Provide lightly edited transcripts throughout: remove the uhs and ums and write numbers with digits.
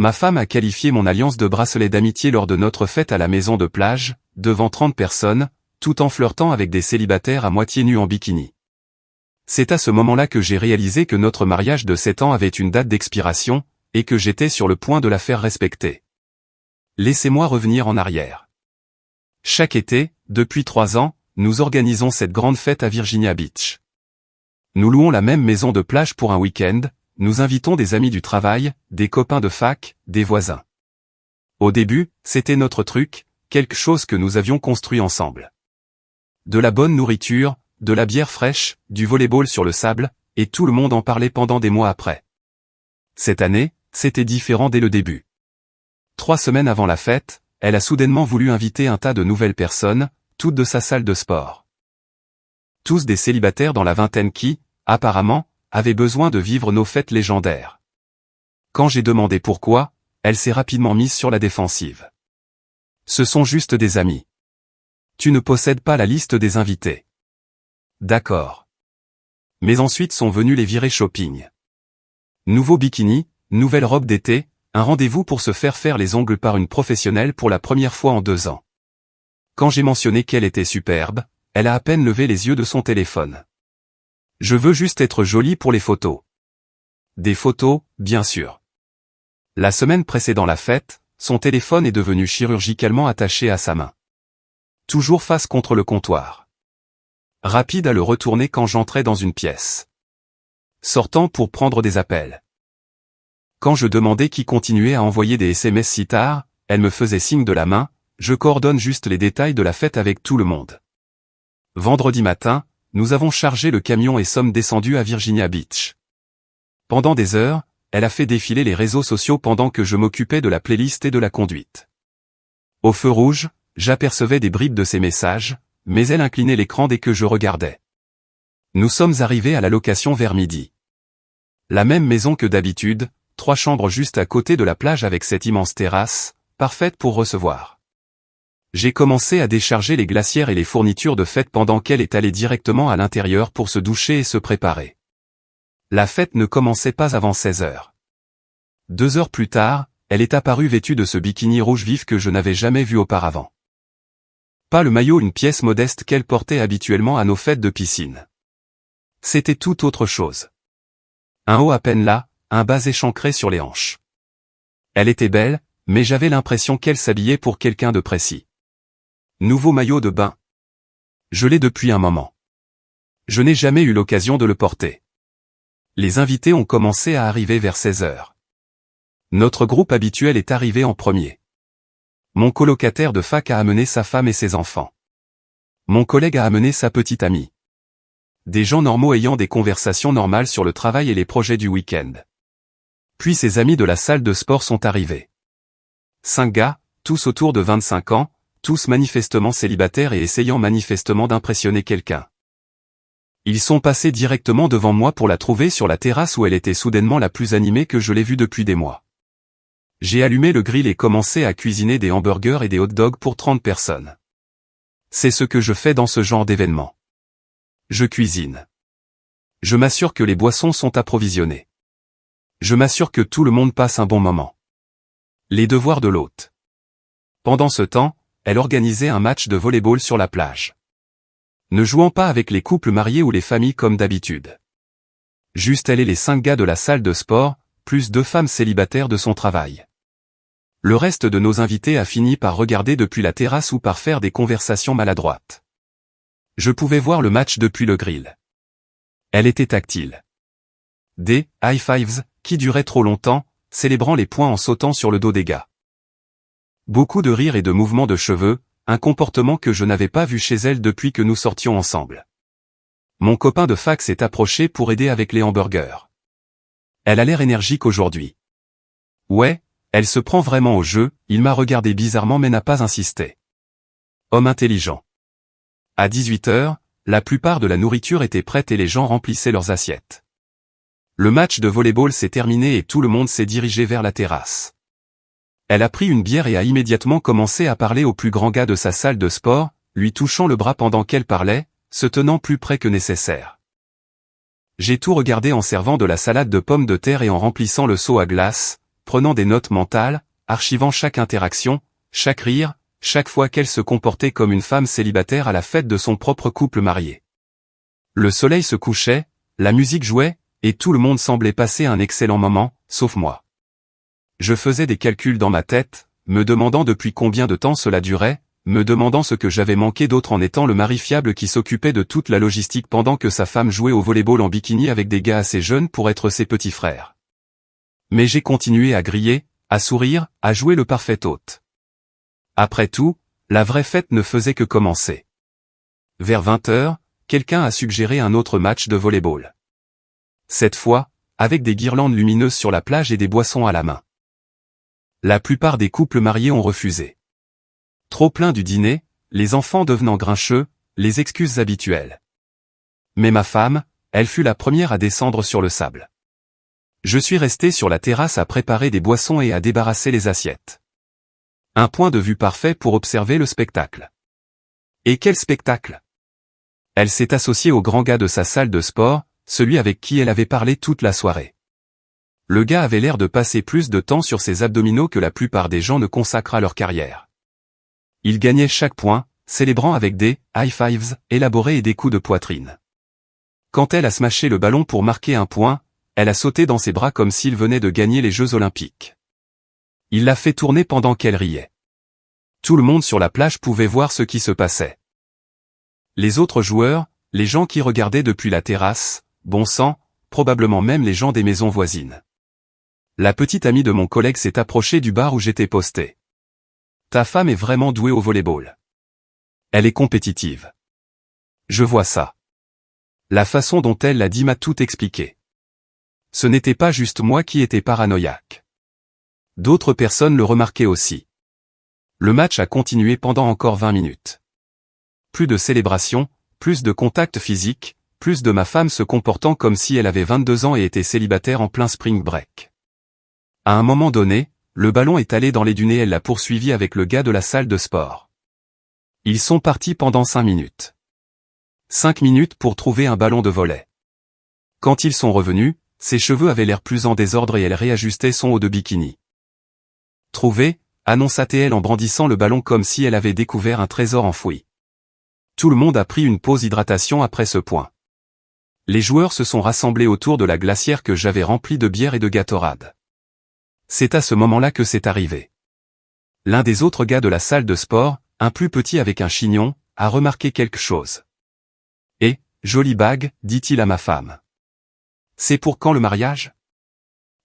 Ma femme a qualifié mon alliance de bracelet d'amitié lors de notre fête à la maison de plage, devant 30 personnes, tout en flirtant avec des célibataires à moitié nus en bikini. C'est à ce moment-là que j'ai réalisé que notre mariage de 7 ans avait une date d'expiration, et que j'étais sur le point de la faire respecter. Laissez-moi revenir en arrière. Chaque été, depuis 3 ans, nous organisons cette grande fête à Virginia Beach. Nous louons la même maison de plage pour un week-end, nous invitons des amis du travail, des copains de fac, des voisins. Au début, c'était notre truc, quelque chose que nous avions construit ensemble. De la bonne nourriture, de la bière fraîche, du volley-ball sur le sable, et tout le monde en parlait pendant des mois après. Cette année, c'était différent dès le début. 3 semaines avant la fête, elle a soudainement voulu inviter un tas de nouvelles personnes, toutes de sa salle de sport. Tous des célibataires dans la vingtaine qui, apparemment, avaient besoin de vivre nos fêtes légendaires. Quand j'ai demandé pourquoi, elle s'est rapidement mise sur la défensive. Ce sont juste des amis. Tu ne possèdes pas la liste des invités. D'accord. Mais ensuite sont venus les virées shopping. Nouveau bikini, nouvelle robe d'été, un rendez-vous pour se faire les ongles par une professionnelle pour la première fois en 2 ans. Quand j'ai mentionné qu'elle était superbe, elle a à peine levé les yeux de son téléphone. Je veux juste être jolie pour les photos. Des photos, bien sûr. La semaine précédant la fête, son téléphone est devenu chirurgicalement attaché à sa main. Toujours face contre le comptoir. Rapide à le retourner quand j'entrais dans une pièce. Sortant pour prendre des appels. Quand je demandais qui continuait à envoyer des SMS si tard, elle me faisait signe de la main, je coordonne juste les détails de la fête avec tout le monde. Vendredi matin, nous avons chargé le camion et sommes descendus à Virginia Beach. Pendant des heures, elle a fait défiler les réseaux sociaux pendant que je m'occupais de la playlist et de la conduite. Au feu rouge, j'apercevais des bribes de ses messages, mais elle inclinait l'écran dès que je regardais. Nous sommes arrivés à la location vers midi. La même maison que d'habitude, 3 chambres juste à côté de la plage avec cette immense terrasse, parfaite pour recevoir. J'ai commencé à décharger les glacières et les fournitures de fête pendant qu'elle est allée directement à l'intérieur pour se doucher et se préparer. La fête ne commençait pas avant 16 heures. 2 heures plus tard, elle est apparue vêtue de ce bikini rouge vif que je n'avais jamais vu auparavant. Pas le maillot, une pièce modeste qu'elle portait habituellement à nos fêtes de piscine. C'était tout autre chose. Un haut à peine là, un bas échancré sur les hanches. Elle était belle, mais j'avais l'impression qu'elle s'habillait pour quelqu'un de précis. Nouveau maillot de bain. Je l'ai depuis un moment. Je n'ai jamais eu l'occasion de le porter. Les invités ont commencé à arriver vers 16 heures. Notre groupe habituel est arrivé en premier. Mon colocataire de fac a amené sa femme et ses enfants. Mon collègue a amené sa petite amie. Des gens normaux ayant des conversations normales sur le travail et les projets du week-end. Puis ses amis de la salle de sport sont arrivés. 5 gars, tous autour de 25 ans, tous manifestement célibataires et essayant manifestement d'impressionner quelqu'un. Ils sont passés directement devant moi pour la trouver sur la terrasse où elle était soudainement la plus animée que je l'ai vue depuis des mois. J'ai allumé le grill et commencé à cuisiner des hamburgers et des hot dogs pour 30 personnes. C'est ce que je fais dans ce genre d'événement. Je cuisine. Je m'assure que les boissons sont approvisionnées. Je m'assure que tout le monde passe un bon moment. Les devoirs de l'hôte. Pendant ce temps, elle organisait un match de volley-ball sur la plage. Ne jouant pas avec les couples mariés ou les familles comme d'habitude. Juste elle et les 5 gars de la salle de sport, plus 2 femmes célibataires de son travail. Le reste de nos invités a fini par regarder depuis la terrasse ou par faire des conversations maladroites. Je pouvais voir le match depuis le grill. Elle était tactile. Des high fives qui duraient trop longtemps, célébrant les points en sautant sur le dos des gars. Beaucoup de rires et de mouvements de cheveux, un comportement que je n'avais pas vu chez elle depuis que nous sortions ensemble. Mon copain de fac s'est approché pour aider avec les hamburgers. Elle a l'air énergique aujourd'hui. Ouais, elle se prend vraiment au jeu, il m'a regardé bizarrement mais n'a pas insisté. Homme intelligent. À 18 heures, la plupart de la nourriture était prête et les gens remplissaient leurs assiettes. Le match de volley-ball s'est terminé et tout le monde s'est dirigé vers la terrasse. Elle a pris une bière et a immédiatement commencé à parler au plus grand gars de sa salle de sport, lui touchant le bras pendant qu'elle parlait, se tenant plus près que nécessaire. J'ai tout regardé en servant de la salade de pommes de terre et en remplissant le seau à glace, prenant des notes mentales, archivant chaque interaction, chaque rire, chaque fois qu'elle se comportait comme une femme célibataire à la fête de son propre couple marié. Le soleil se couchait, la musique jouait, et tout le monde semblait passer un excellent moment, sauf moi. Je faisais des calculs dans ma tête, me demandant depuis combien de temps cela durait, me demandant ce que j'avais manqué d'autre en étant le mari fiable qui s'occupait de toute la logistique pendant que sa femme jouait au volleyball en bikini avec des gars assez jeunes pour être ses petits frères. Mais j'ai continué à griller, à sourire, à jouer le parfait hôte. Après tout, la vraie fête ne faisait que commencer. Vers 20h, quelqu'un a suggéré un autre match de volleyball. Cette fois, avec des guirlandes lumineuses sur la plage et des boissons à la main. La plupart des couples mariés ont refusé. Trop plein du dîner, les enfants devenant grincheux, les excuses habituelles. Mais ma femme, elle fut la première à descendre sur le sable. Je suis resté sur la terrasse à préparer des boissons et à débarrasser les assiettes. Un point de vue parfait pour observer le spectacle. Et quel spectacle! Elle s'est associée au grand gars de sa salle de sport, celui avec qui elle avait parlé toute la soirée. Le gars avait l'air de passer plus de temps sur ses abdominaux que la plupart des gens ne consacrent à leur carrière. Il gagnait chaque point, célébrant avec des high fives élaborés et des coups de poitrine. Quand elle a smashé le ballon pour marquer un point, elle a sauté dans ses bras comme s'il venait de gagner les Jeux Olympiques. Il l'a fait tourner pendant qu'elle riait. Tout le monde sur la plage pouvait voir ce qui se passait. Les autres joueurs, les gens qui regardaient depuis la terrasse, bon sang, probablement même les gens des maisons voisines. La petite amie de mon collègue s'est approchée du bar où j'étais posté. Ta femme est vraiment douée au volleyball. Elle est compétitive. Je vois ça. La façon dont elle l'a dit m'a tout expliqué. Ce n'était pas juste moi qui étais paranoïaque. D'autres personnes le remarquaient aussi. Le match a continué pendant encore 20 minutes. Plus de célébration, plus de contact physique, plus de ma femme se comportant comme si elle avait 22 ans et était célibataire en plein spring break. À un moment donné, le ballon est allé dans les dunes et elle l'a poursuivi avec le gars de la salle de sport. Ils sont partis pendant 5 minutes. 5 minutes pour trouver un ballon de volley. Quand ils sont revenus, ses cheveux avaient l'air plus en désordre et elle réajustait son haut de bikini. Trouvé, annonça-t-elle en brandissant le ballon comme si elle avait découvert un trésor enfoui. Tout le monde a pris une pause hydratation après ce point. Les joueurs se sont rassemblés autour de la glacière que j'avais remplie de bière et de Gatorade. C'est à ce moment-là que c'est arrivé. L'un des autres gars de la salle de sport, un plus petit avec un chignon, a remarqué quelque chose. « Eh, jolie bague, dit-il à ma femme. C'est pour quand le mariage ?»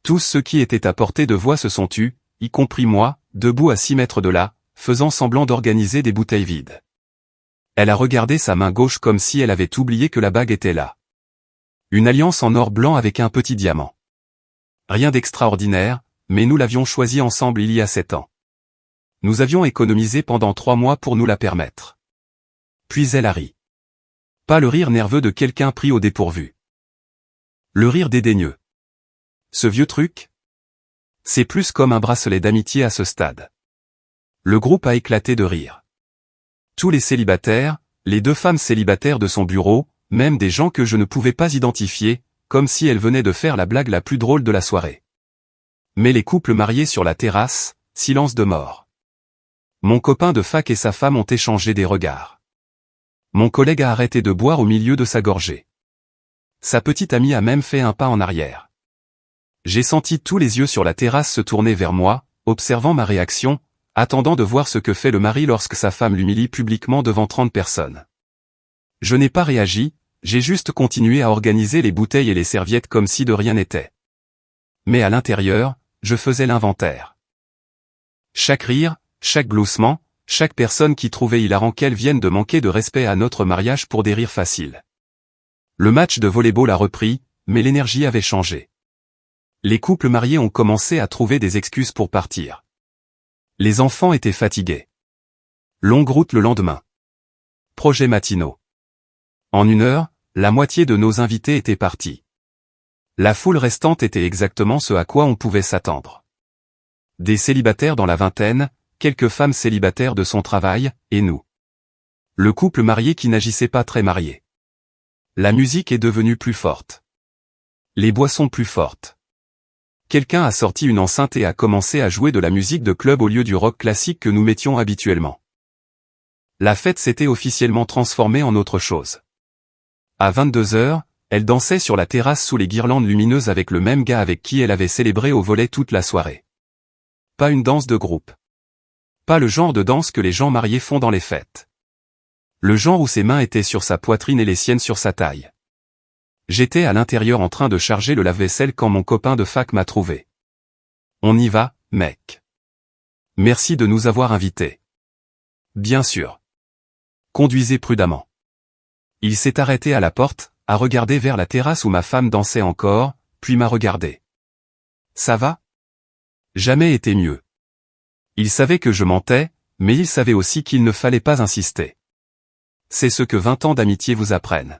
Tous ceux qui étaient à portée de voix se sont tus, y compris moi, debout à 6 mètres de là, faisant semblant d'organiser des bouteilles vides. Elle a regardé sa main gauche comme si elle avait oublié que la bague était là. Une alliance en or blanc avec un petit diamant. Rien d'extraordinaire, mais nous l'avions choisie ensemble il y a 7 ans. Nous avions économisé pendant 3 mois pour nous la permettre. Puis elle a ri. Pas le rire nerveux de quelqu'un pris au dépourvu. Le rire dédaigneux. Ce vieux truc? C'est plus comme un bracelet d'amitié à ce stade. Le groupe a éclaté de rire. Tous les célibataires, les 2 femmes célibataires de son bureau, même des gens que je ne pouvais pas identifier, comme si elles venaient de faire la blague la plus drôle de la soirée. Mais les couples mariés sur la terrasse, silence de mort. Mon copain de fac et sa femme ont échangé des regards. Mon collègue a arrêté de boire au milieu de sa gorgée. Sa petite amie a même fait un pas en arrière. J'ai senti tous les yeux sur la terrasse se tourner vers moi, observant ma réaction, attendant de voir ce que fait le mari lorsque sa femme l'humilie publiquement devant 30 personnes. Je n'ai pas réagi, j'ai juste continué à organiser les bouteilles et les serviettes comme si de rien n'était. Mais à l'intérieur, je faisais l'inventaire. Chaque rire, chaque gloussement, chaque personne qui trouvait hilarant qu'elle vienne de manquer de respect à notre mariage pour des rires faciles. Le match de volleyball a repris, mais l'énergie avait changé. Les couples mariés ont commencé à trouver des excuses pour partir. Les enfants étaient fatigués. Longue route le lendemain. Projets matinaux. En 1 heure, la moitié de nos invités étaient partis. La foule restante était exactement ce à quoi on pouvait s'attendre. Des célibataires dans la vingtaine, quelques femmes célibataires de son travail, et nous. Le couple marié qui n'agissait pas très marié. La musique est devenue plus forte. Les boissons plus fortes. quelqu'un a sorti une enceinte et a commencé à jouer de la musique de club au lieu du rock classique que nous mettions habituellement. La fête s'était officiellement transformée en autre chose. À 22h, elle dansait sur la terrasse sous les guirlandes lumineuses avec le même gars avec qui elle avait célébré au volley toute la soirée. Pas une danse de groupe. Pas le genre de danse que les gens mariés font dans les fêtes. Le genre où ses mains étaient sur sa poitrine et les siennes sur sa taille. J'étais à l'intérieur en train de charger le lave-vaisselle quand mon copain de fac m'a trouvé. On y va, mec. Merci de nous avoir invités. Bien sûr. Conduisez prudemment. Il s'est arrêté à la porte, a regardé vers la terrasse où ma femme dansait encore, puis m'a regardé. Ça va? Jamais été mieux. Il savait que je mentais, mais il savait aussi qu'il ne fallait pas insister. C'est ce que 20 ans d'amitié vous apprennent.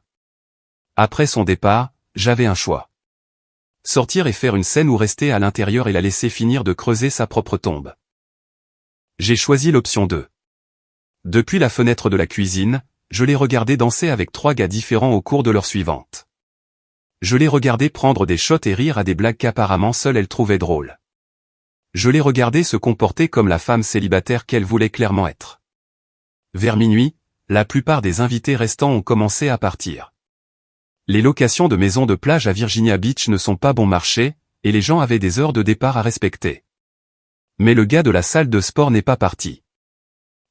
Après son départ, j'avais un choix. Sortir et faire une scène ou rester à l'intérieur et la laisser finir de creuser sa propre tombe. J'ai choisi l'option 2. Depuis la fenêtre de la cuisine, je l'ai regardé danser avec 3 gars différents au cours de l'heure suivante. Je l'ai regardé prendre des shots et rire à des blagues qu'apparemment seule elle trouvait drôles. Je l'ai regardé se comporter comme la femme célibataire qu'elle voulait clairement être. Vers minuit, la plupart des invités restants ont commencé à partir. Les locations de maisons de plage à Virginia Beach ne sont pas bon marché, et les gens avaient des heures de départ à respecter. Mais le gars de la salle de sport n'est pas parti.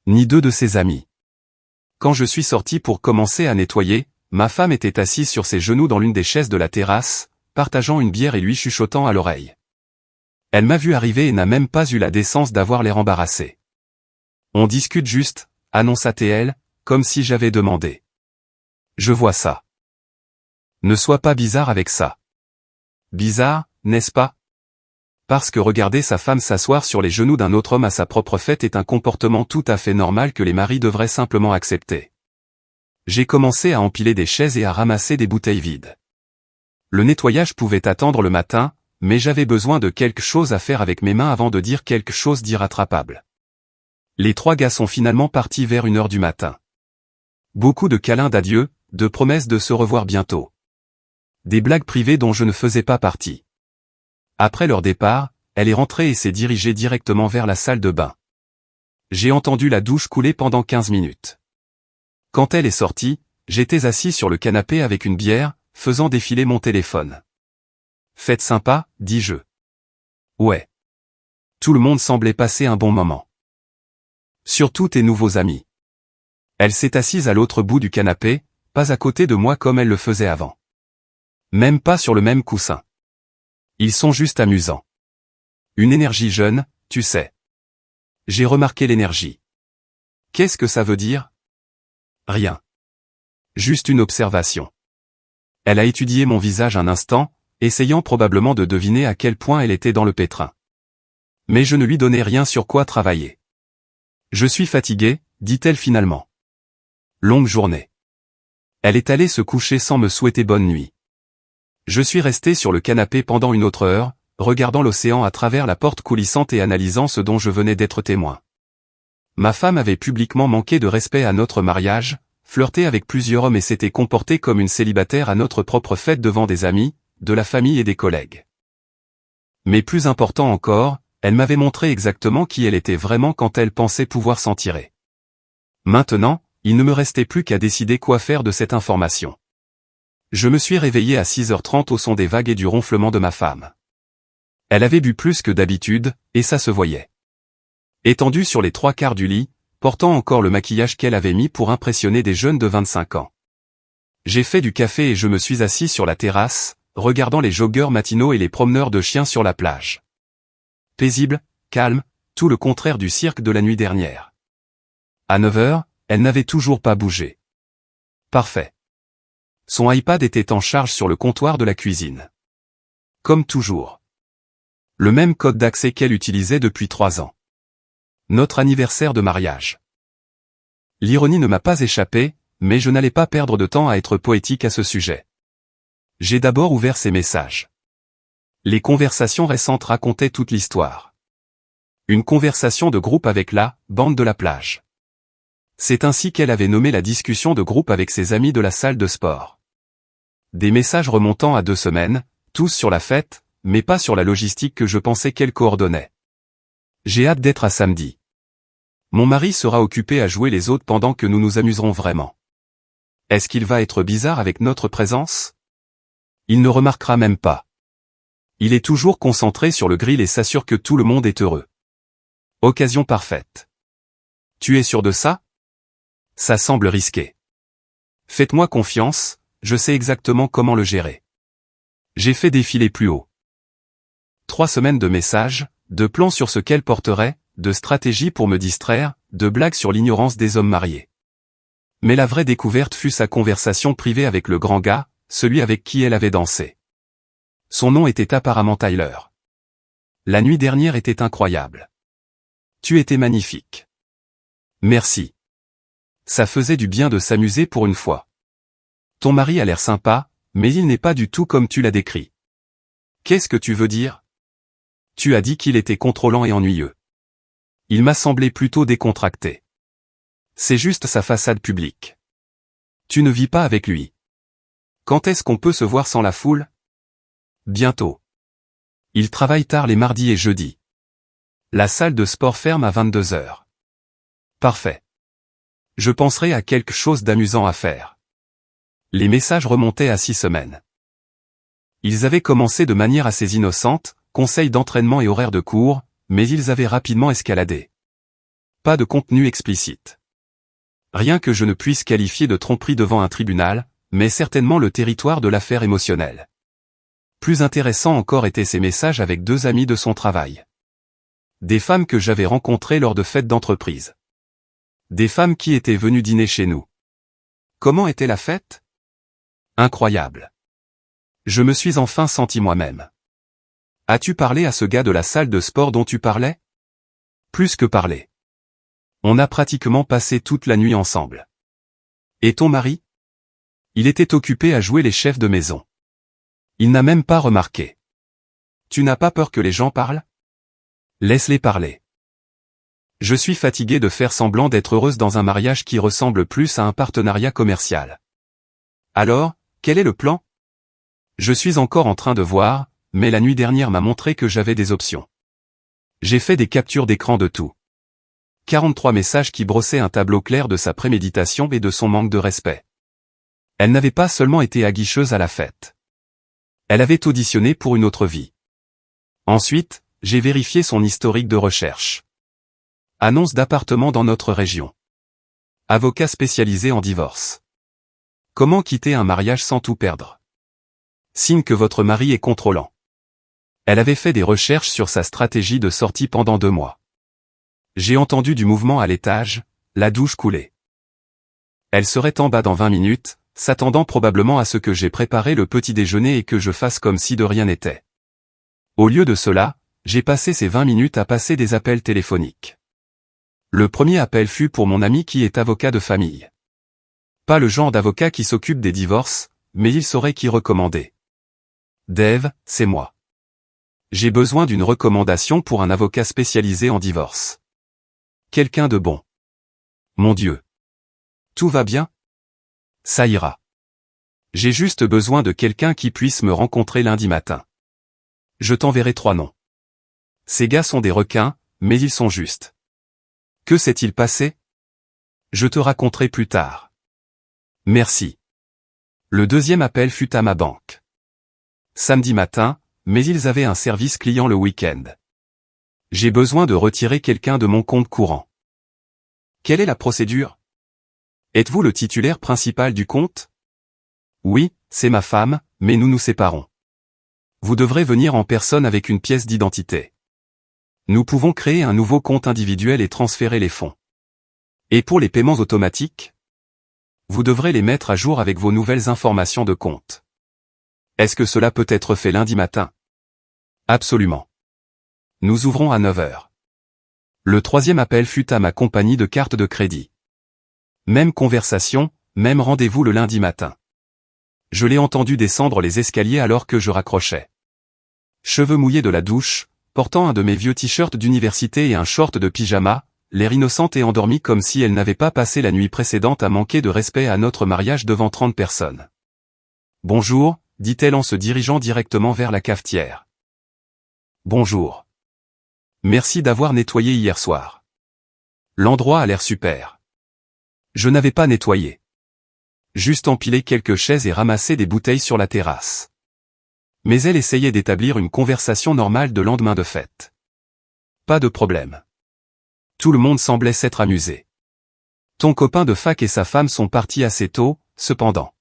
Ni 2 de ses amis. Quand je suis sorti pour commencer à nettoyer, ma femme était assise sur ses genoux dans l'une des chaises de la terrasse, partageant une bière et lui chuchotant à l'oreille. Elle m'a vu arriver et n'a même pas eu la décence d'avoir l'air embarrassé. On discute juste, annonça-t-elle, comme si j'avais demandé. Je vois ça. Ne sois pas bizarre avec ça. Bizarre, n'est-ce pas? Parce que regarder sa femme s'asseoir sur les genoux d'un autre homme à sa propre fête est un comportement tout à fait normal que les maris devraient simplement accepter. J'ai commencé à empiler des chaises et à ramasser des bouteilles vides. Le nettoyage pouvait attendre le matin, mais j'avais besoin de quelque chose à faire avec mes mains avant de dire quelque chose d'irrattrapable. Les 3 gars sont finalement partis vers 1h du matin. Beaucoup de câlins d'adieu, de promesses de se revoir bientôt. Des blagues privées dont je ne faisais pas partie. Après leur départ, elle est rentrée et s'est dirigée directement vers la salle de bain. J'ai entendu la douche couler pendant 15 minutes. Quand elle est sortie, j'étais assis sur le canapé avec une bière, faisant défiler mon téléphone. Fête sympa, dis-je. Ouais. Tout le monde semblait passer un bon moment. Surtout tes nouveaux amis. Elle s'est assise à l'autre bout du canapé, pas à côté de moi comme elle le faisait avant. Même pas sur le même coussin. Ils sont juste amusants. Une énergie jeune, tu sais. J'ai remarqué l'énergie. Qu'est-ce que ça veut dire? Rien. Juste une observation. Elle a étudié mon visage un instant, essayant probablement de deviner à quel point elle était dans le pétrin. Mais je ne lui donnais rien sur quoi travailler. Je suis fatiguée, dit-elle finalement. Longue journée. Elle est allée se coucher sans me souhaiter bonne nuit. Je suis resté sur le canapé pendant une autre heure, regardant l'océan à travers la porte coulissante et analysant ce dont je venais d'être témoin. Ma femme avait publiquement manqué de respect à notre mariage, flirté avec plusieurs hommes et s'était comportée comme une célibataire à notre propre fête devant des amis, de la famille et des collègues. Mais plus important encore, elle m'avait montré exactement qui elle était vraiment quand elle pensait pouvoir s'en tirer. Maintenant, il ne me restait plus qu'à décider quoi faire de cette information. Je me suis réveillé à 6h30 au son des vagues et du ronflement de ma femme. Elle avait bu plus que d'habitude, et ça se voyait. Étendue sur les 3/4 du lit, portant encore le maquillage qu'elle avait mis pour impressionner des jeunes de 25 ans. J'ai fait du café et je me suis assis sur la terrasse, regardant les joggeurs matinaux et les promeneurs de chiens sur la plage. Paisible, calme, tout le contraire du cirque de la nuit dernière. À 9h, elle n'avait toujours pas bougé. Parfait. Son iPad était en charge sur le comptoir de la cuisine. Comme toujours. Le même code d'accès qu'elle utilisait depuis 3 ans. Notre anniversaire de mariage. L'ironie ne m'a pas échappé, mais je n'allais pas perdre de temps à être poétique à ce sujet. J'ai d'abord ouvert ses messages. Les conversations récentes racontaient toute l'histoire. Une conversation de groupe avec la bande de la plage. C'est ainsi qu'elle avait nommé la discussion de groupe avec ses amis de la salle de sport. Des messages remontant à 2 semaines, tous sur la fête, mais pas sur la logistique que je pensais qu'elle coordonnait. J'ai hâte d'être à samedi. Mon mari sera occupé à jouer les autres pendant que nous nous amuserons vraiment. Est-ce qu'il va être bizarre avec notre présence? Il ne remarquera même pas. Il est toujours concentré sur le grill et s'assure que tout le monde est heureux. Occasion parfaite. Tu es sûr de ça? Ça semble risqué. Faites-moi confiance, je sais exactement comment le gérer. J'ai fait défiler plus haut. 3 semaines de messages, de plans sur ce qu'elle porterait, de stratégies pour me distraire, de blagues sur l'ignorance des hommes mariés. Mais la vraie découverte fut sa conversation privée avec le grand gars, celui avec qui elle avait dansé. Son nom était apparemment Tyler. La nuit dernière était incroyable. Tu étais magnifique. Merci. Ça faisait du bien de s'amuser pour une fois. Ton mari a l'air sympa, mais il n'est pas du tout comme tu l'as décrit. Qu'est-ce que tu veux dire? Tu as dit qu'il était contrôlant et ennuyeux. Il m'a semblé plutôt décontracté. C'est juste sa façade publique. Tu ne vis pas avec lui. Quand est-ce qu'on peut se voir sans la foule? Bientôt. Il travaille tard les mardis et jeudis. La salle de sport ferme à 22 heures. Parfait. Je penserai à quelque chose d'amusant à faire. Les messages remontaient à 6 semaines. Ils avaient commencé de manière assez innocente, conseils d'entraînement et horaires de cours, mais ils avaient rapidement escaladé. Pas de contenu explicite. Rien que je ne puisse qualifier de tromperie devant un tribunal, mais certainement le territoire de l'affaire émotionnelle. Plus intéressant encore étaient ces messages avec 2 amis de son travail. Des femmes que j'avais rencontrées lors de fêtes d'entreprise. Des femmes qui étaient venues dîner chez nous. Comment était la fête? Incroyable. Je me suis enfin senti moi-même. As-tu parlé à ce gars de la salle de sport dont tu parlais? Plus que parler. On a pratiquement passé toute la nuit ensemble. Et ton mari? Il était occupé à jouer les chefs de maison. Il n'a même pas remarqué. Tu n'as pas peur que les gens parlent? Laisse-les parler. Je suis fatigué de faire semblant d'être heureuse dans un mariage qui ressemble plus à un partenariat commercial. Alors, quel est le plan? Je suis encore en train de voir, mais la nuit dernière m'a montré que j'avais des options. J'ai fait des captures d'écran de tout. 43 messages qui brossaient un tableau clair de sa préméditation et de son manque de respect. Elle n'avait pas seulement été aguicheuse à la fête. Elle avait auditionné pour une autre vie. Ensuite, j'ai vérifié son historique de recherche. Annonce d'appartement dans notre région. Avocat spécialisé en divorce. Comment quitter un mariage sans tout perdre? Signe que votre mari est contrôlant. Elle avait fait des recherches sur sa stratégie de sortie pendant 2 mois. J'ai entendu du mouvement à l'étage, la douche coulait. Elle serait en bas dans 20 minutes, s'attendant probablement à ce que j'ai préparé le petit déjeuner et que je fasse comme si de rien n'était. Au lieu de cela, j'ai passé ces 20 minutes à passer des appels téléphoniques. Le premier appel fut pour mon ami qui est avocat de famille. Pas le genre d'avocat qui s'occupe des divorces, mais il saurait qui recommander. Dave, c'est moi. J'ai besoin d'une recommandation pour un avocat spécialisé en divorce. Quelqu'un de bon. Mon Dieu. Tout va bien? Ça ira. J'ai juste besoin de quelqu'un qui puisse me rencontrer lundi matin. Je t'enverrai 3 noms. Ces gars sont des requins, mais ils sont justes. Que s'est-il passé? Je te raconterai plus tard. Merci. Le deuxième appel fut à ma banque. Samedi matin, mais ils avaient un service client le week-end. J'ai besoin de retirer quelqu'un de mon compte courant. Quelle est la procédure? Êtes-vous le titulaire principal du compte? Oui, c'est ma femme, mais nous nous séparons. Vous devrez venir en personne avec une pièce d'identité. Nous pouvons créer un nouveau compte individuel et transférer les fonds. Et pour les paiements automatiques? Vous devrez les mettre à jour avec vos nouvelles informations de compte. Est-ce que cela peut être fait lundi matin? Absolument. Nous ouvrons à 9 heures. Le troisième appel fut à ma compagnie de carte de crédit. Même conversation, même rendez-vous le lundi matin. Je l'ai entendu descendre les escaliers alors que je raccrochais. Cheveux mouillés de la douche, portant un de mes vieux t-shirts d'université et un short de pyjama, l'air innocente et endormie comme si elle n'avait pas passé la nuit précédente à manquer de respect à notre mariage devant 30 personnes. Bonjour, dit-elle en se dirigeant directement vers la cafetière. Bonjour. Merci d'avoir nettoyé hier soir. L'endroit a l'air super. Je n'avais pas nettoyé. Juste empilé quelques chaises et ramassé des bouteilles sur la terrasse. Mais elle essayait d'établir une conversation normale de lendemain de fête. Pas de problème. Tout le monde semblait s'être amusé. Ton copain de fac et sa femme sont partis assez tôt, cependant.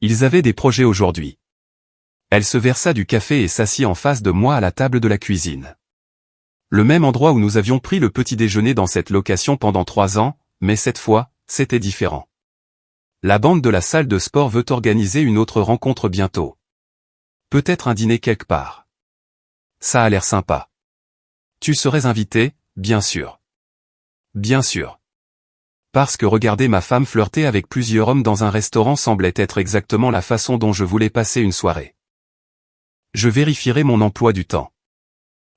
Ils avaient des projets aujourd'hui. Elle se versa du café et s'assit en face de moi à la table de la cuisine. Le même endroit où nous avions pris le petit déjeuner dans cette location pendant 3 ans, mais cette fois, c'était différent. La bande de la salle de sport veut organiser une autre rencontre bientôt. Peut-être un dîner quelque part. Ça a l'air sympa. Tu serais invité, bien sûr. Bien sûr. Parce que regarder ma femme flirter avec plusieurs hommes dans un restaurant semblait être exactement la façon dont je voulais passer une soirée. Je vérifierai mon emploi du temps.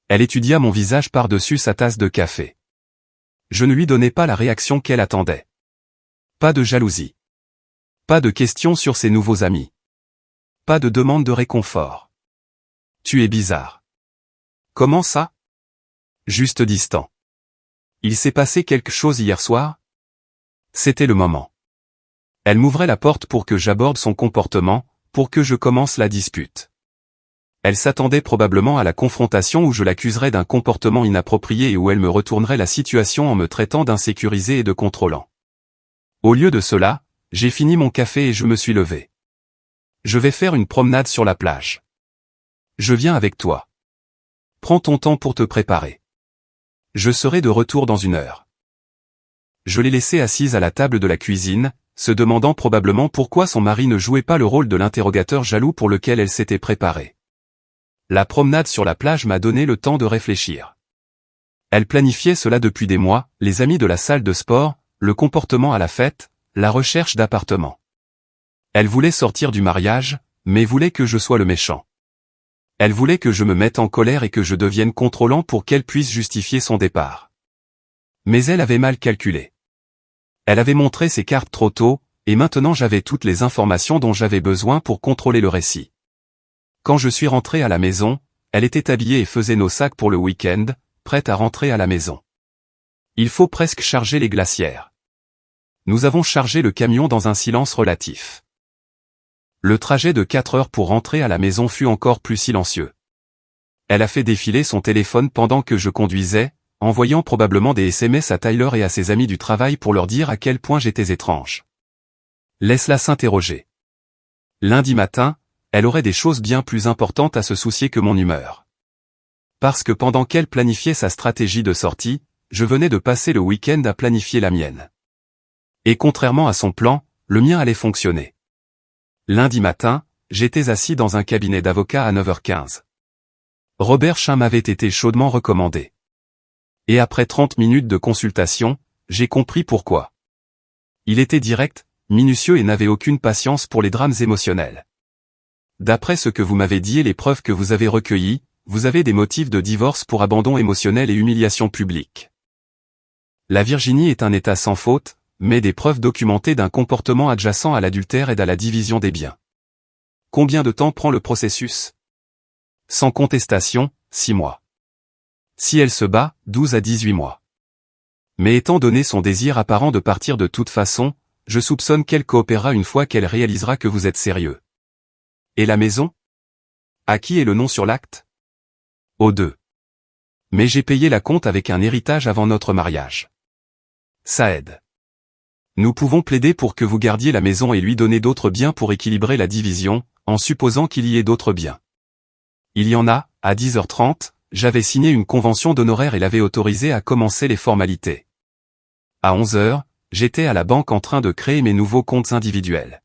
Elle étudia mon visage par-dessus sa tasse de café. Je ne lui donnai pas la réaction qu'elle attendait. Pas de jalousie. Pas de questions sur ses nouveaux amis. Pas de demande de réconfort. Tu es bizarre. Comment ça? Juste distant. Il s'est passé quelque chose hier soir? C'était le moment. Elle m'ouvrait la porte pour que j'aborde son comportement, pour que je commence la dispute. Elle s'attendait probablement à la confrontation où je l'accuserais d'un comportement inapproprié et où elle me retournerait la situation en me traitant d'insécurisé et de contrôlant. Au lieu de cela, j'ai fini mon café et je me suis levé. Je vais faire une promenade sur la plage. Je viens avec toi. Prends ton temps pour te préparer. Je serai de retour dans 1 heure. Je l'ai laissée assise à la table de la cuisine, se demandant probablement pourquoi son mari ne jouait pas le rôle de l'interrogateur jaloux pour lequel elle s'était préparée. La promenade sur la plage m'a donné le temps de réfléchir. Elle planifiait cela depuis des mois, les amis de la salle de sport, le comportement à la fête, la recherche d'appartements. Elle voulait sortir du mariage, mais voulait que je sois le méchant. Elle voulait que je me mette en colère et que je devienne contrôlant pour qu'elle puisse justifier son départ. Mais elle avait mal calculé. Elle avait montré ses cartes trop tôt, et maintenant j'avais toutes les informations dont j'avais besoin pour contrôler le récit. Quand je suis rentré à la maison, elle était habillée et faisait nos sacs pour le week-end, prête à rentrer à la maison. Il faut presque charger les glacières. Nous avons chargé le camion dans un silence relatif. Le trajet de 4 heures pour rentrer à la maison fut encore plus silencieux. Elle a fait défiler son téléphone pendant que je conduisais, envoyant probablement des SMS à Tyler et à ses amis du travail pour leur dire à quel point j'étais étrange. Laisse-la s'interroger. Lundi matin, elle aurait des choses bien plus importantes à se soucier que mon humeur. Parce que pendant qu'elle planifiait sa stratégie de sortie, je venais de passer le week-end à planifier la mienne. Et contrairement à son plan, le mien allait fonctionner. Lundi matin, j'étais assis dans un cabinet d'avocat à 9h15. Robert Chin m'avait été chaudement recommandé. Et après 30 minutes de consultation, j'ai compris pourquoi. Il était direct, minutieux et n'avait aucune patience pour les drames émotionnels. D'après ce que vous m'avez dit et les preuves que vous avez recueillies, vous avez des motifs de divorce pour abandon émotionnel et humiliation publique. La Virginie est un État sans faute, mais des preuves documentées d'un comportement adjacent à l'adultère et à la division des biens. Combien de temps prend le processus? Sans contestation, 6 mois. Si elle se bat, 12 à 18 mois. Mais étant donné son désir apparent de partir de toute façon, je soupçonne qu'elle coopérera une fois qu'elle réalisera que vous êtes sérieux. Et la maison? À qui est le nom sur l'acte? Aux deux. Mais j'ai payé la compte avec un héritage avant notre mariage. Ça aide. Nous pouvons plaider pour que vous gardiez la maison et lui donner d'autres biens pour équilibrer la division, en supposant qu'il y ait d'autres biens. Il y en a, à 10h30, j'avais signé une convention d'honoraires et l'avais autorisé à commencer les formalités. À 11h, j'étais à la banque en train de créer mes nouveaux comptes individuels.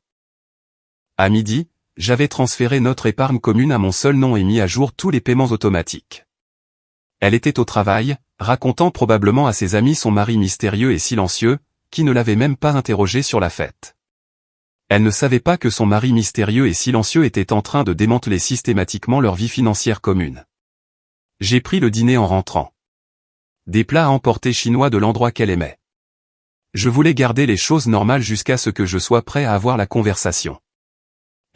À midi, j'avais transféré notre épargne commune à mon seul nom et mis à jour tous les paiements automatiques. Elle était au travail, racontant probablement à ses amis son mari mystérieux et silencieux, qui ne l'avait même pas interrogée sur la fête. Elle ne savait pas que son mari mystérieux et silencieux était en train de démanteler systématiquement leur vie financière commune. J'ai pris le dîner en rentrant. Des plats à emporter chinois de l'endroit qu'elle aimait. Je voulais garder les choses normales jusqu'à ce que je sois prêt à avoir la conversation.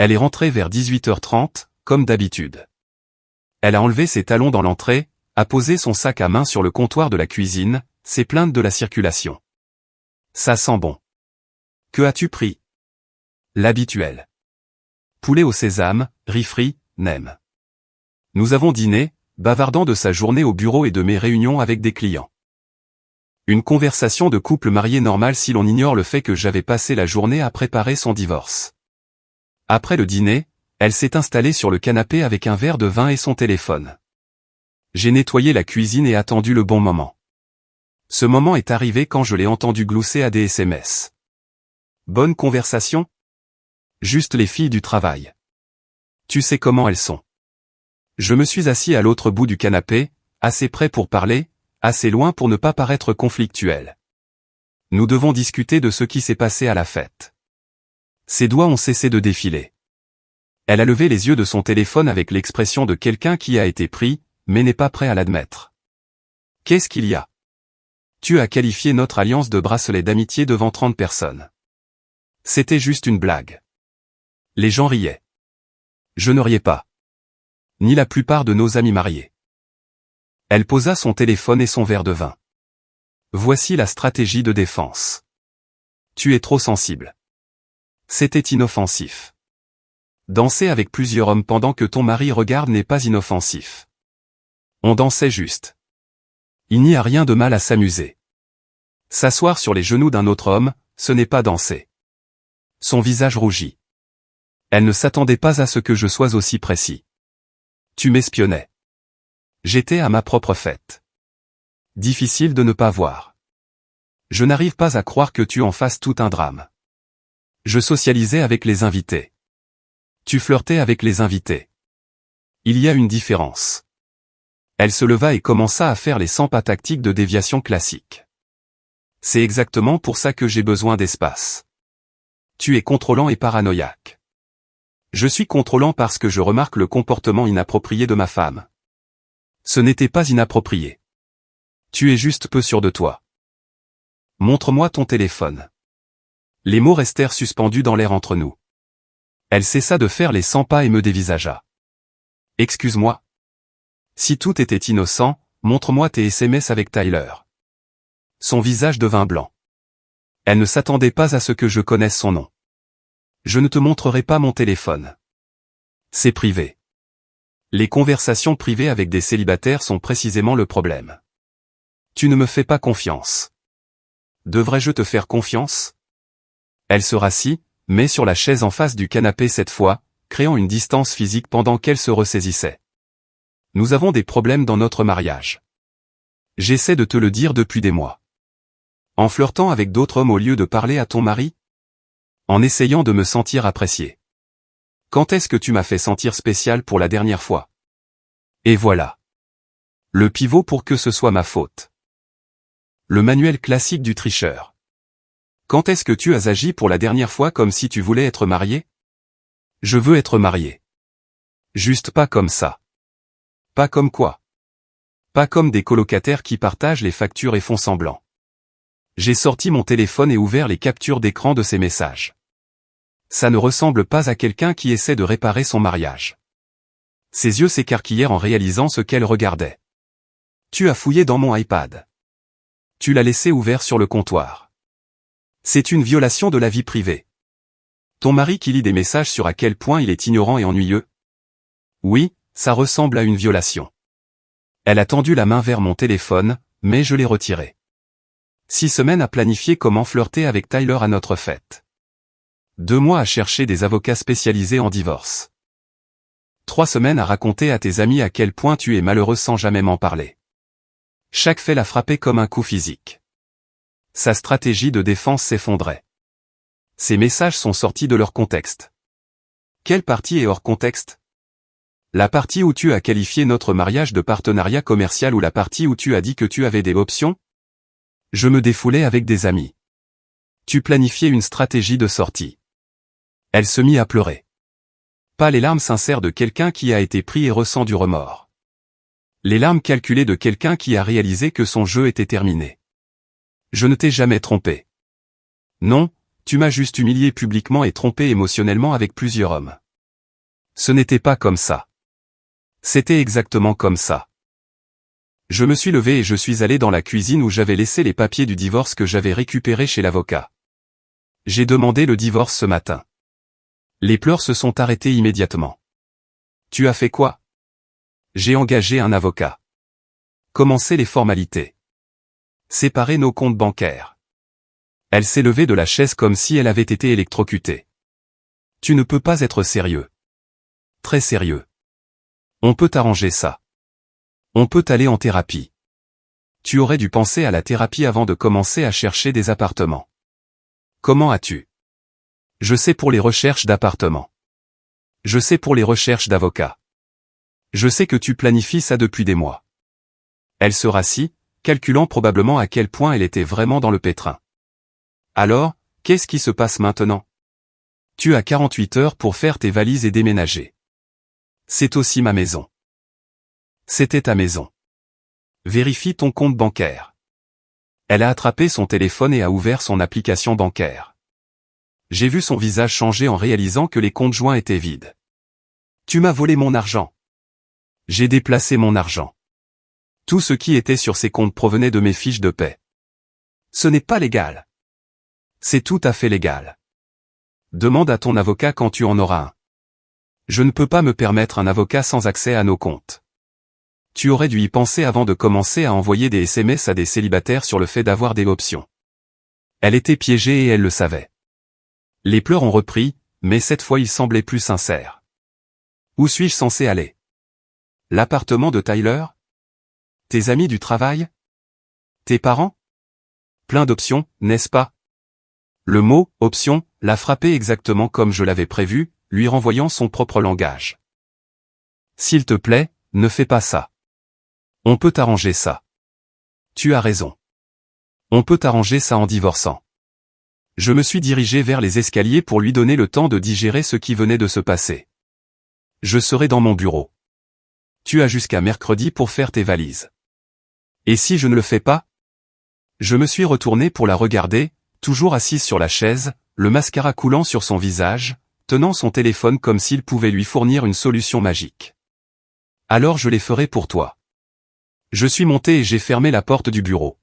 Elle est rentrée vers 18h30, comme d'habitude. Elle a enlevé ses talons dans l'entrée, a posé son sac à main sur le comptoir de la cuisine, s'est plainte de la circulation. Ça sent bon. Que as-tu pris? L'habituel. Poulet au sésame, riz frit, nem. Nous avons dîné, bavardant de sa journée au bureau et de mes réunions avec des clients. Une conversation de couple marié normale si l'on ignore le fait que j'avais passé la journée à préparer son divorce. Après le dîner, elle s'est installée sur le canapé avec un verre de vin et son téléphone. J'ai nettoyé la cuisine et attendu le bon moment. Ce moment est arrivé quand je l'ai entendu glousser à des SMS. Bonne conversation? Juste les filles du travail. Tu sais comment elles sont. Je me suis assis à l'autre bout du canapé, assez près pour parler, assez loin pour ne pas paraître conflictuel. Nous devons discuter de ce qui s'est passé à la fête. Ses doigts ont cessé de défiler. Elle a levé les yeux de son téléphone avec l'expression de quelqu'un qui a été pris, mais n'est pas prêt à l'admettre. Qu'est-ce qu'il y a? Tu as qualifié notre alliance de bracelet d'amitié devant 30 personnes. C'était juste une blague. Les gens riaient. Je ne riais pas. Ni la plupart de nos amis mariés. Elle posa son téléphone et son verre de vin. Voici la stratégie de défense. Tu es trop sensible. C'était inoffensif. Danser avec plusieurs hommes pendant que ton mari regarde n'est pas inoffensif. On dansait juste. Il n'y a rien de mal à s'amuser. S'asseoir sur les genoux d'un autre homme, ce n'est pas danser. Son visage rougit. Elle ne s'attendait pas à ce que je sois aussi précis. Tu m'espionnais. J'étais à ma propre fête. Difficile de ne pas voir. Je n'arrive pas à croire que tu en fasses tout un drame. Je socialisais avec les invités. Tu flirtais avec les invités. Il y a une différence. Elle se leva et commença à faire les 100 pas tactiques de déviation classique. C'est exactement pour ça que j'ai besoin d'espace. Tu es contrôlant et paranoïaque. Je suis contrôlant parce que je remarque le comportement inapproprié de ma femme. Ce n'était pas inapproprié. Tu es juste peu sûr de toi. Montre-moi ton téléphone. Les mots restèrent suspendus dans l'air entre nous. Elle cessa de faire les 100 pas et me dévisagea. Excuse-moi. Si tout était innocent, montre-moi tes SMS avec Tyler. Son visage devint blanc. Elle ne s'attendait pas à ce que je connaisse son nom. Je ne te montrerai pas mon téléphone. C'est privé. Les conversations privées avec des célibataires sont précisément le problème. Tu ne me fais pas confiance. Devrais-je te faire confiance? Elle se rassit, mais sur la chaise en face du canapé cette fois, créant une distance physique pendant qu'elle se ressaisissait. Nous avons des problèmes dans notre mariage. J'essaie de te le dire depuis des mois. En flirtant avec d'autres hommes au lieu de parler à ton mari? En essayant de me sentir apprécié. Quand est-ce que tu m'as fait sentir spécial pour la dernière fois? Et voilà. Le pivot pour que ce soit ma faute. Le manuel classique du tricheur. Quand est-ce que tu as agi pour la dernière fois comme si tu voulais être marié? Je veux être marié. Juste pas comme ça. Pas comme quoi? Pas comme des colocataires qui partagent les factures et font semblant. J'ai sorti mon téléphone et ouvert les captures d'écran de ces messages. Ça ne ressemble pas à quelqu'un qui essaie de réparer son mariage. Ses yeux s'écarquillèrent en réalisant ce qu'elle regardait. Tu as fouillé dans mon iPad. Tu l'as laissé ouvert sur le comptoir. C'est une violation de la vie privée. Ton mari qui lit des messages sur à quel point il est ignorant et ennuyeux? Oui, ça ressemble à une violation. Elle a tendu la main vers mon téléphone, mais je l'ai retiré. 6 semaines à planifier comment flirter avec Tyler à notre fête. 2 mois à chercher des avocats spécialisés en divorce. 3 semaines à raconter à tes amis à quel point tu es malheureux sans jamais m'en parler. Chaque fait l'a frappé comme un coup physique. Sa stratégie de défense s'effondrait. Ces messages sont sortis de leur contexte. Quelle partie est hors contexte? La partie où tu as qualifié notre mariage de partenariat commercial ou la partie où tu as dit que tu avais des options? Je me défoulais avec des amis. Tu planifiais une stratégie de sortie. Elle se mit à pleurer. Pas les larmes sincères de quelqu'un qui a été pris et ressent du remords. Les larmes calculées de quelqu'un qui a réalisé que son jeu était terminé. Je ne t'ai jamais trompé. Non, tu m'as juste humilié publiquement et trompé émotionnellement avec plusieurs hommes. Ce n'était pas comme ça. C'était exactement comme ça. Je me suis levé et je suis allé dans la cuisine où j'avais laissé les papiers du divorce que j'avais récupérés chez l'avocat. J'ai demandé le divorce ce matin. Les pleurs se sont arrêtés immédiatement. Tu as fait quoi? J'ai engagé un avocat. Commencer les formalités. Séparer nos comptes bancaires. Elle s'est levée de la chaise comme si elle avait été électrocutée. Tu ne peux pas être sérieux. Très sérieux. On peut arranger ça. On peut aller en thérapie. Tu aurais dû penser à la thérapie avant de commencer à chercher des appartements. Comment as-tu? Je sais pour les recherches d'appartements. Je sais pour les recherches d'avocats. Je sais que tu planifies ça depuis des mois. Elle se rassit, calculant probablement à quel point elle était vraiment dans le pétrin. Alors, qu'est-ce qui se passe maintenant? Tu as 48 heures pour faire tes valises et déménager. C'est aussi ma maison. C'était ta maison. Vérifie ton compte bancaire. Elle a attrapé son téléphone et a ouvert son application bancaire. J'ai vu son visage changer en réalisant que les comptes joints étaient vides. Tu m'as volé mon argent. J'ai déplacé mon argent. Tout ce qui était sur ces comptes provenait de mes fiches de paie. Ce n'est pas légal. C'est tout à fait légal. Demande à ton avocat quand tu en auras un. Je ne peux pas me permettre un avocat sans accès à nos comptes. Tu aurais dû y penser avant de commencer à envoyer des SMS à des célibataires sur le fait d'avoir des options. Elle était piégée et elle le savait. Les pleurs ont repris, mais cette fois ils semblaient plus sincères. Où suis-je censé aller? L'appartement de Tyler? Tes amis du travail? Tes parents? Plein d'options, n'est-ce pas? Le mot « option » l'a frappé exactement comme je l'avais prévu, lui renvoyant son propre langage. S'il te plaît, ne fais pas ça. On peut arranger ça. Tu as raison. On peut arranger ça en divorçant. Je me suis dirigé vers les escaliers pour lui donner le temps de digérer ce qui venait de se passer. Je serai dans mon bureau. Tu as jusqu'à mercredi pour faire tes valises. Et si je ne le fais pas? Je me suis retourné pour la regarder, toujours assise sur la chaise, le mascara coulant sur son visage, tenant son téléphone comme s'il pouvait lui fournir une solution magique. Alors je les ferai pour toi. Je suis monté et j'ai fermé la porte du bureau.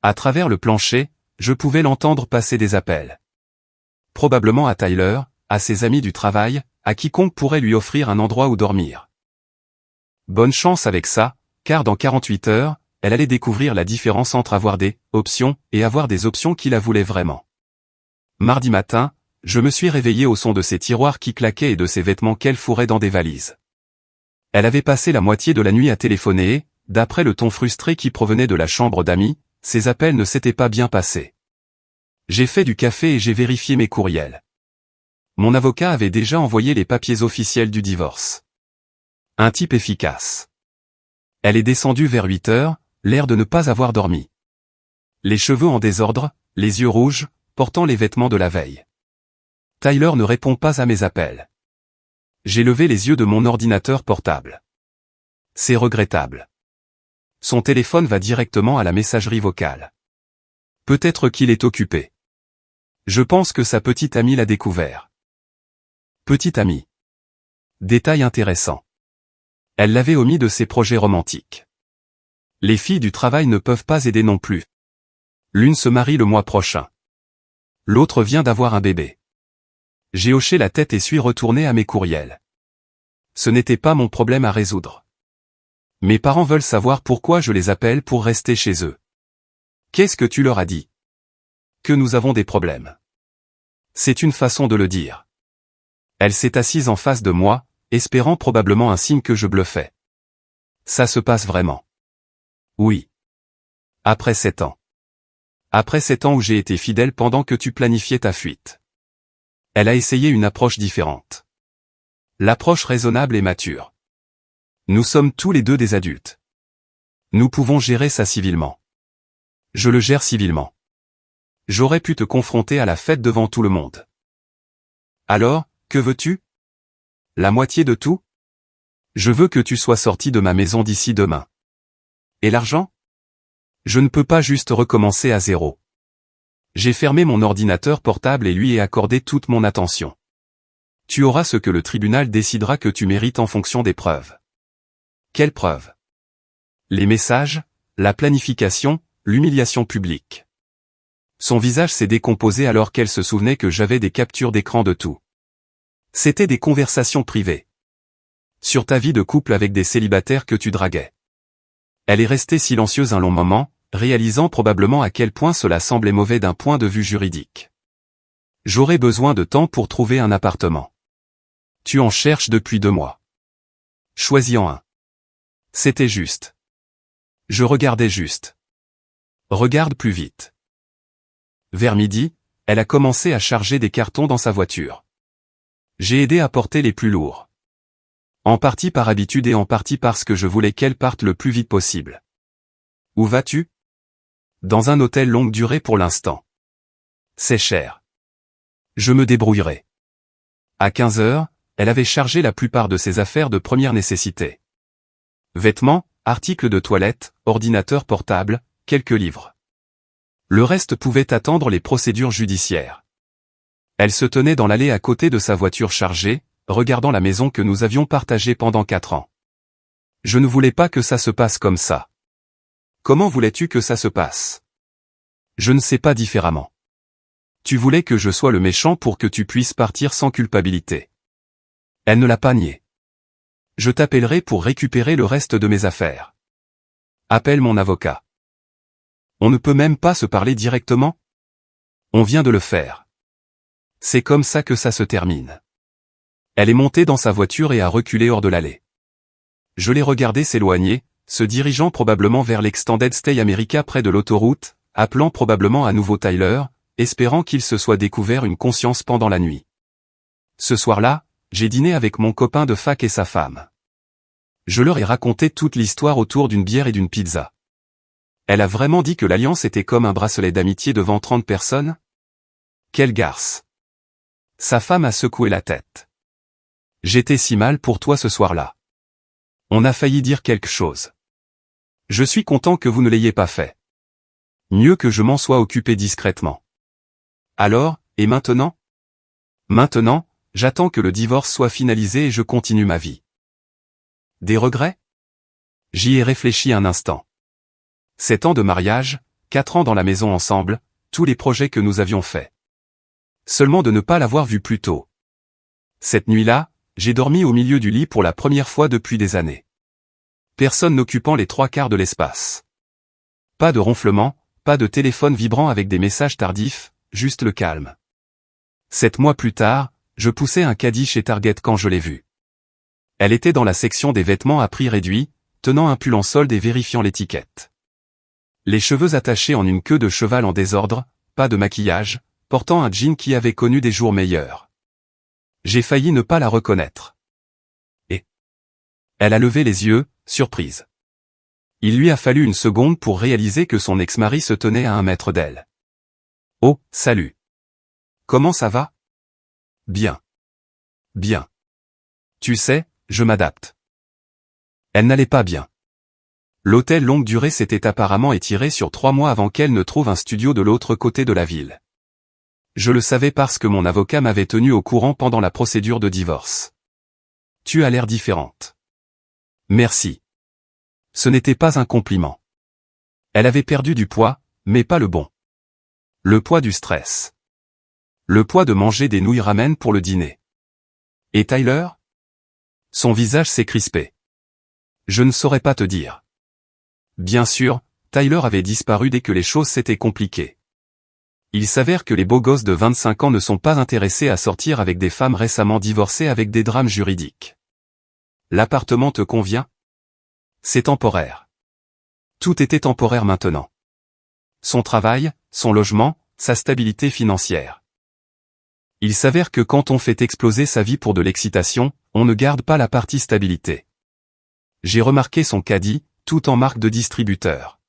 À travers le plancher, je pouvais l'entendre passer des appels. Probablement à Tyler, à ses amis du travail, à quiconque pourrait lui offrir un endroit où dormir. Bonne chance avec ça, car dans 48 heures, elle allait découvrir la différence entre avoir des options et avoir des options qui la voulaient vraiment. Mardi matin, je me suis réveillé au son de ses tiroirs qui claquaient et de ses vêtements qu'elle fourrait dans des valises. Elle avait passé la moitié de la nuit à téléphoner et, d'après le ton frustré qui provenait de la chambre d'amis, ses appels ne s'étaient pas bien passés. J'ai fait du café et j'ai vérifié mes courriels. Mon avocat avait déjà envoyé les papiers officiels du divorce. Un type efficace. Elle est descendue vers 8 heures, l'air de ne pas avoir dormi. Les cheveux en désordre, les yeux rouges, portant les vêtements de la veille. Tyler ne répond pas à mes appels. J'ai levé les yeux de mon ordinateur portable. C'est regrettable. Son téléphone va directement à la messagerie vocale. Peut-être qu'il est occupé. Je pense que sa petite amie l'a découvert. Petite amie. Détail intéressant. Elle l'avait omis de ses projets romantiques. Les filles du travail ne peuvent pas aider non plus. L'une se marie le mois prochain. L'autre vient d'avoir un bébé. J'ai hoché la tête et suis retourné à mes courriels. Ce n'était pas mon problème à résoudre. Mes parents veulent savoir pourquoi je les appelle pour rester chez eux. Qu'est-ce que tu leur as dit? Que nous avons des problèmes. C'est une façon de le dire. Elle s'est assise en face de moi, espérant probablement un signe que je bluffais. Ça se passe vraiment. Oui. Après 7 ans. Après 7 ans où j'ai été fidèle pendant que tu planifiais ta fuite. Elle a essayé une approche différente. L'approche raisonnable et mature. Nous sommes tous les deux des adultes. Nous pouvons gérer ça civilement. Je le gère civilement. J'aurais pu te confronter à la fête devant tout le monde. Alors, que veux-tu? La moitié de tout? Je veux que tu sois sorti de ma maison d'ici demain. Et l'argent? Je ne peux pas juste recommencer à zéro. J'ai fermé mon ordinateur portable et lui ai accordé toute mon attention. Tu auras ce que le tribunal décidera que tu mérites en fonction des preuves. Quelle preuve? Les messages, la planification, l'humiliation publique. Son visage s'est décomposé alors qu'elle se souvenait que j'avais des captures d'écran de tout. C'était des conversations privées. Sur ta vie de couple avec des célibataires que tu draguais. Elle est restée silencieuse un long moment, réalisant probablement à quel point cela semblait mauvais d'un point de vue juridique. J'aurais besoin de temps pour trouver un appartement. Tu en cherches depuis 2 mois. Choisis-en un. C'était juste. Je regardais juste. Regarde plus vite. Vers midi, elle a commencé à charger des cartons dans sa voiture. J'ai aidé à porter les plus lourds. En partie par habitude et en partie parce que je voulais qu'elle parte le plus vite possible. Où vas-tu? Dans un hôtel longue durée pour l'instant. C'est cher. Je me débrouillerai. À 15 heures, elle avait chargé la plupart de ses affaires de première nécessité. Vêtements, articles de toilette, ordinateur portable, quelques livres. Le reste pouvait attendre les procédures judiciaires. Elle se tenait dans l'allée à côté de sa voiture chargée, regardant la maison que nous avions partagée pendant 4 ans. Je ne voulais pas que ça se passe comme ça. Comment voulais-tu que ça se passe? Je ne sais pas différemment. Tu voulais que je sois le méchant pour que tu puisses partir sans culpabilité. Elle ne l'a pas nié. Je t'appellerai pour récupérer le reste de mes affaires. Appelle mon avocat. On ne peut même pas se parler directement? On vient de le faire. C'est comme ça que ça se termine. Elle est montée dans sa voiture et a reculé hors de l'allée. Je l'ai regardée s'éloigner, se dirigeant probablement vers l'Extended Stay America près de l'autoroute, appelant probablement à nouveau Tyler, espérant qu'il se soit découvert une conscience pendant la nuit. Ce soir-là, j'ai dîné avec mon copain de fac et sa femme. Je leur ai raconté toute l'histoire autour d'une bière et d'une pizza. Elle a vraiment dit que l'alliance était comme un bracelet d'amitié devant 30 personnes? Quelle garce! Sa femme a secoué la tête. J'étais si mal pour toi ce soir-là. On a failli dire quelque chose. Je suis content que vous ne l'ayez pas fait. Mieux que je m'en sois occupé discrètement. Alors, et maintenant? Maintenant, j'attends que le divorce soit finalisé et je continue ma vie. Des regrets? J'y ai réfléchi un instant. 7 ans de mariage, 4 ans dans la maison ensemble, tous les projets que nous avions faits. Seulement de ne pas l'avoir vu plus tôt. Cette nuit-là, j'ai dormi au milieu du lit pour la première fois depuis des années. Personne n'occupant les 3/4 de l'espace. Pas de ronflement, pas de téléphone vibrant avec des messages tardifs, juste le calme. 7 mois plus tard, je poussais un caddie chez Target quand je l'ai vue. Elle était dans la section des vêtements à prix réduit, tenant un pull en solde et vérifiant l'étiquette. Les cheveux attachés en une queue de cheval en désordre, pas de maquillage, portant un jean qui avait connu des jours meilleurs. J'ai failli ne pas la reconnaître. Et elle a levé les yeux, surprise. Il lui a fallu une seconde pour réaliser que son ex-mari se tenait à 1 mètre d'elle. Oh, salut. Comment ça va? Bien. Bien. Tu sais, je m'adapte. Elle n'allait pas bien. L'hôtel longue durée s'était apparemment étiré sur 3 mois avant qu'elle ne trouve un studio de l'autre côté de la ville. Je le savais parce que mon avocat m'avait tenu au courant pendant la procédure de divorce. Tu as l'air différente. Merci. Ce n'était pas un compliment. Elle avait perdu du poids, mais pas le bon. Le poids du stress. Le poids de manger des nouilles ramen pour le dîner. Et Tyler? Son visage s'est crispé. Je ne saurais pas te dire. Bien sûr, Tyler avait disparu dès que les choses s'étaient compliquées. Il s'avère que les beaux gosses de 25 ans ne sont pas intéressés à sortir avec des femmes récemment divorcées avec des drames juridiques. L'appartement te convient? C'est temporaire. Tout était temporaire maintenant. Son travail, son logement, sa stabilité financière. Il s'avère que quand on fait exploser sa vie pour de l'excitation, on ne garde pas la partie stabilité. J'ai remarqué son caddie, tout en marque de distributeur.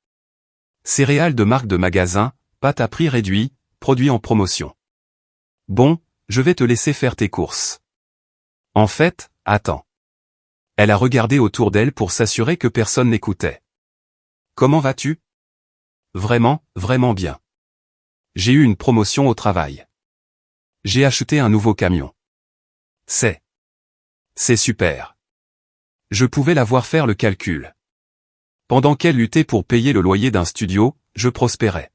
Céréales de marque de magasin, pâtes à prix réduit, produits en promotion. Bon, je vais te laisser faire tes courses. En fait, attends. Elle a regardé autour d'elle pour s'assurer que personne n'écoutait. Comment vas-tu? Vraiment, vraiment bien. J'ai eu une promotion au travail. J'ai acheté un nouveau camion. C'est super. Je pouvais la voir faire le calcul. Pendant qu'elle luttait pour payer le loyer d'un studio, je prospérais.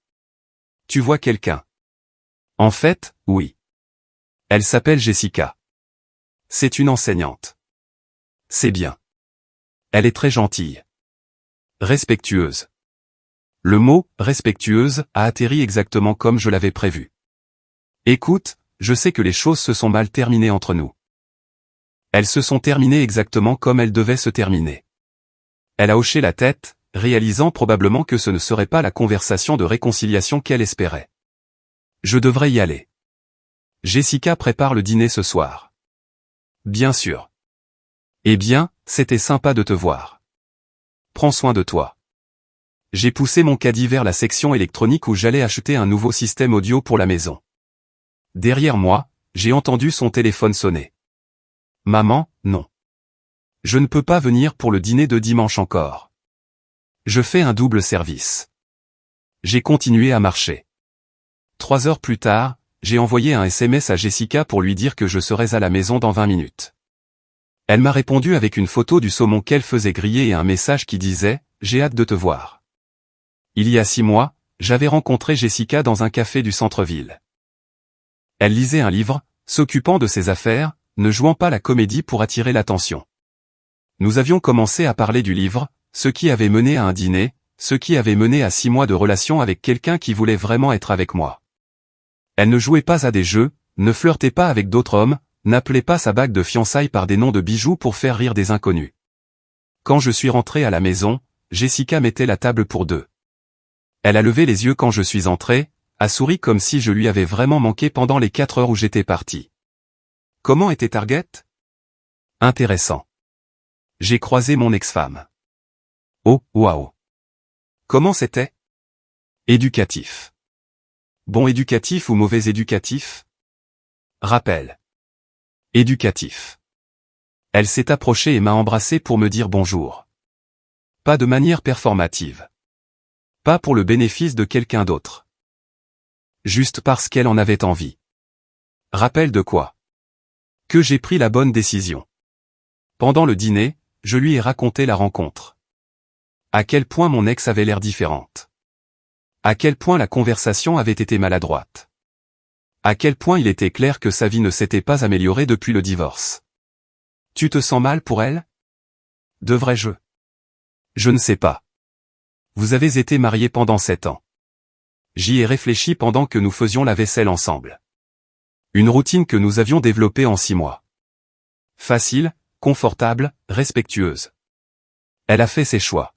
Tu vois quelqu'un? En fait, oui. Elle s'appelle Jessica. C'est une enseignante. C'est bien. Elle est très gentille. Respectueuse. Le mot « respectueuse » a atterri exactement comme je l'avais prévu. Écoute, je sais que les choses se sont mal terminées entre nous. Elles se sont terminées exactement comme elles devaient se terminer. Elle a hoché la tête, réalisant probablement que ce ne serait pas la conversation de réconciliation qu'elle espérait. Je devrais y aller. Jessica prépare le dîner ce soir. Bien sûr. Eh bien, c'était sympa de te voir. Prends soin de toi. J'ai poussé mon caddie vers la section électronique où j'allais acheter un nouveau système audio pour la maison. Derrière moi, j'ai entendu son téléphone sonner. Maman, non. Je ne peux pas venir pour le dîner de dimanche encore. Je fais un double service. J'ai continué à marcher. 3 heures plus tard, j'ai envoyé un SMS à Jessica pour lui dire que je serais à la maison dans 20 minutes. Elle m'a répondu avec une photo du saumon qu'elle faisait griller et un message qui disait « J'ai hâte de te voir ». Il y a 6 mois, j'avais rencontré Jessica dans un café du centre-ville. Elle lisait un livre, s'occupant de ses affaires, ne jouant pas la comédie pour attirer l'attention. Nous avions commencé à parler du livre, ce qui avait mené à un dîner, ce qui avait mené à 6 mois de relation avec quelqu'un qui voulait vraiment être avec moi. Elle ne jouait pas à des jeux, ne flirtait pas avec d'autres hommes, n'appelait pas sa bague de fiançailles par des noms de bijoux pour faire rire des inconnus. Quand je suis rentré à la maison, Jessica mettait la table pour 2. Elle a levé les yeux quand je suis entré, a souri comme si je lui avais vraiment manqué pendant les 4 heures où j'étais parti. Comment était Target? Intéressant. J'ai croisé mon ex-femme. Oh, waouh. Comment c'était? Éducatif. Bon éducatif ou mauvais éducatif? Rappel. Éducatif. Elle s'est approchée et m'a embrassé pour me dire bonjour. Pas de manière performative. Pas pour le bénéfice de quelqu'un d'autre. Juste parce qu'elle en avait envie. Rappel de quoi? Que j'ai pris la bonne décision. Pendant le dîner, je lui ai raconté la rencontre. À quel point mon ex avait l'air différente. À quel point la conversation avait été maladroite. À quel point il était clair que sa vie ne s'était pas améliorée depuis le divorce. Tu te sens mal pour elle? Devrais-je? Je ne sais pas. Vous avez été mariés pendant 7 ans. J'y ai réfléchi pendant que nous faisions la vaisselle ensemble. Une routine que nous avions développée en 6 mois. Facile, confortable, respectueuse. Elle a fait ses choix.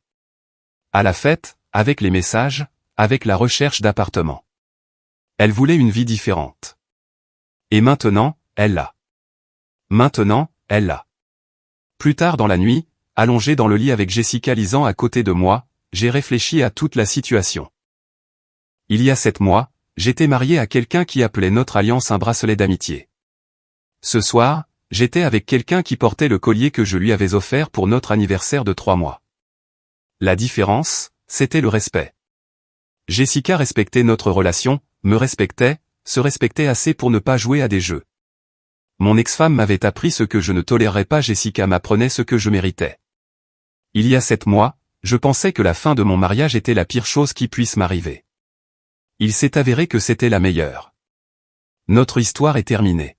À la fête, avec les messages, avec la recherche d'appartement. Elle voulait une vie différente. Et maintenant, elle l'a. Maintenant, elle l'a. Plus tard dans la nuit, allongé dans le lit avec Jessica lisant à côté de moi, j'ai réfléchi à toute la situation. Il y a 7 mois, j'étais marié à quelqu'un qui appelait notre alliance un bracelet d'amitié. Ce soir, j'étais avec quelqu'un qui portait le collier que je lui avais offert pour notre anniversaire de 3 mois. La différence, c'était le respect. Jessica respectait notre relation, me respectait, se respectait assez pour ne pas jouer à des jeux. Mon ex-femme m'avait appris ce que je ne tolérerais pas, Jessica m'apprenait ce que je méritais. Il y a 7 mois, je pensais que la fin de mon mariage était la pire chose qui puisse m'arriver. Il s'est avéré que c'était la meilleure. Notre histoire est terminée.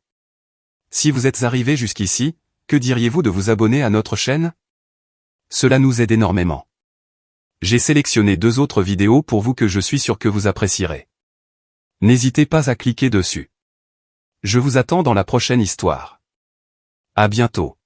Si vous êtes arrivé jusqu'ici, que diriez-vous de vous abonner à notre chaîne? Cela nous aide énormément. J'ai sélectionné 2 autres vidéos pour vous que je suis sûr que vous apprécierez. N'hésitez pas à cliquer dessus. Je vous attends dans la prochaine histoire. À bientôt.